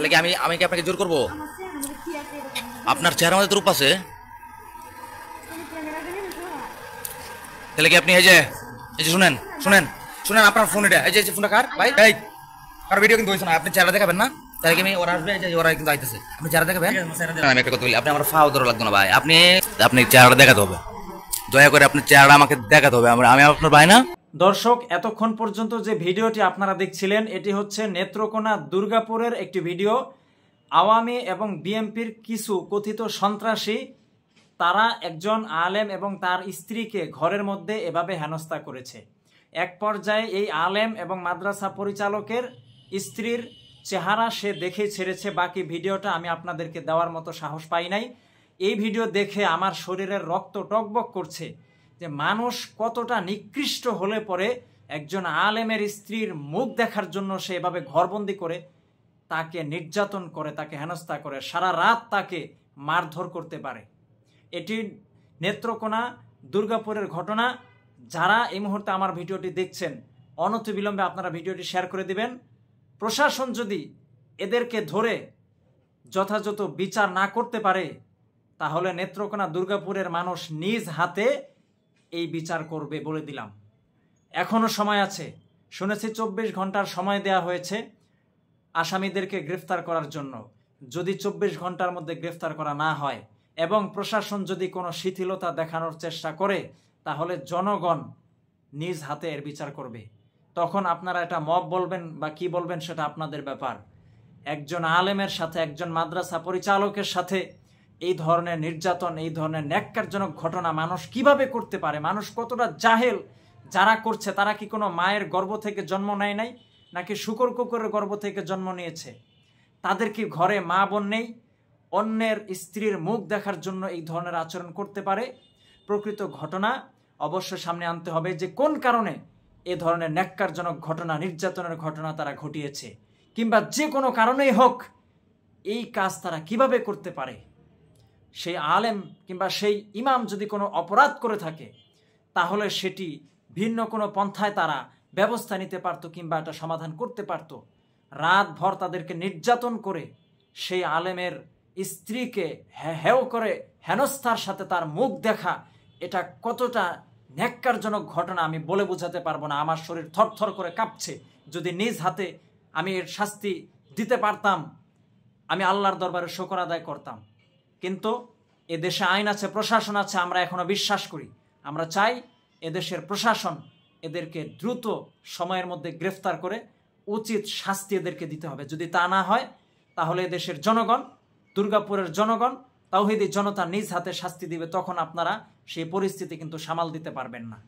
তাহলে কি আমি কি আপনাকে জোর করবো? আপনার চেহারা মধ্যে রূপ আছে, তাহলে কি আপনি এই যে শুনেন শুনেন শুনেন, আপনার ফোন এটা, এই যে ফোনটা কার ভাই, এই কার ভিডিও কিন্তু হইছে না, আপনি চেহারা দেখাবেন না? তাহলে কি আমি ওরা আসবে, এই যে ওরা কিন্তু আইতেছে, আপনি চেহারা দেখাবেন? আমি একটা কথা বলি, আপনি আমার ফাও ধরে লাগতো না ভাই, আপনি চেহারাটা দেখাতে হবে, দয়া করে আপনি চেহারাটা আমাকে দেখাতে হবে, আমি আপনার ভাই না। দর্শক, এতক্ষণ পর্যন্ত যে ভিডিওটি আপনারা দেখছিলেন এটি হচ্ছে নেত্রকোনা দুর্গাপুরের একটি ভিডিও। আওয়ামী এবং বিএনপির কিছু কথিত সন্ত্রাসী তারা একজন আলেম এবং তার স্ত্রীকে ঘরের মধ্যে এভাবে হেনস্থা করেছে। এক পর্যায়ে এই আলেম এবং মাদ্রাসা পরিচালকের স্ত্রীর চেহারা সে দেখেই ছেড়েছে। বাকি ভিডিওটা আমি আপনাদেরকে দেওয়ার মতো সাহস পাই নাই। এই ভিডিও দেখে আমার শরীরের রক্ত টকবক করছে যে মানুষ কতটা নিকৃষ্ট হলে পরে একজন আলেমের স্ত্রীর মুখ দেখার জন্য সে এভাবে ঘরবন্দি করে তাকে নির্যাতন করে, তাকে হেনস্থা করে, সারা রাত তাকে মারধর করতে পারে। এটি নেত্রকোনা দুর্গাপুরের ঘটনা। যারা এই মুহূর্তে আমার ভিডিওটি দেখছেন অনতিবিলম্বে আপনারা ভিডিওটি শেয়ার করে দিবেন। প্রশাসন যদি এদেরকে ধরে যথাযথ বিচার না করতে পারে তাহলে নেত্রকোনা দুর্গাপুরের মানুষ নিজ হাতে এই বিচার করবে বলে দিলাম। এখনো সময় আছে, শুনেছি 24 ঘন্টার সময় দেয়া হয়েছে আসামিদেরকে গ্রেফতার করার জন্য। যদি 24 ঘন্টার মধ্যে গ্রেফতার করা না হয় এবং প্রশাসন যদি কোনো শিথিলতা দেখানোর চেষ্টা করে তাহলে জনগণ নিজ হাতে এর বিচার করবে। তখন আপনারা এটা মব বলবেন বা কি বলবেন সেটা আপনাদের ব্যাপার। একজন আলেমের সাথে, একজন মাদ্রাসা পরিচালকের সাথে এই ধরনের নির্যাতন, এই ধরনের ন্যাক্কারজনক ঘটনা মানুষ কিভাবে করতে পারে? মানুষ কতটা জাহেল! যারা করছে তারা কি কোনো মায়ের গর্ভ থেকে জন্ম নেয় নাই, নাকি শূকর কুকুরের গর্ভ থেকে জন্ম নিয়েছে? তাদের কি ঘরে মা বোন নেই? অন্যের স্ত্রীর মুখ দেখার জন্য এই ধরনের আচরণ করতে পারে? প্রকৃত ঘটনা অবশ্যই সামনে আনতে হবে যে কোন কারণে এ ধরনের ন্যাক্কারজনক ঘটনা, নির্যাতনের ঘটনা তারা ঘটিয়েছে, কিংবা যে কোনো কারণেই হোক এই কাজ তারা কিভাবে করতে পারে। সেই আলেম কিংবা সেই ইমাম যদি কোনো অপরাধ করে থাকে তাহলে সেটি ভিন্ন কোনো পন্থায় তারা ব্যবস্থা নিতে পারত কিংবা এটা সমাধান করতে পারত। রাতভর তাদেরকে নির্যাতন করে সেই আলেমের স্ত্রীকে হেয় করে হেনস্থার সাথে তার মুখ দেখা, এটা কতটা ন্যাক্কারজনক ঘটনা আমি বলে বোঝাতে পারবো না। আমার শরীর থরথর করে কাঁপছে। যদি নিজ হাতে আমি এর শাস্তি দিতে পারতাম আমি আল্লাহর দরবারে শুকর আদায় করতাম। কিন্তু এদেশে আইন আছে, প্রশাসন আছে, আমরা এখনো বিশ্বাস করি। আমরা চাই এদেশের প্রশাসন এদেরকে দ্রুত সময়ের মধ্যে গ্রেফতার করে উচিত শাস্তি এদেরকে দিতে হবে। যদি তা না হয় তাহলে এদেশের জনগণ, দুর্গাপুরের জনগণ, তাওহীদি জনতা নিজ হাতে শাস্তি দিবে। তখন আপনারা সেই পরিস্থিতি কিন্তু সামাল দিতে পারবেন না।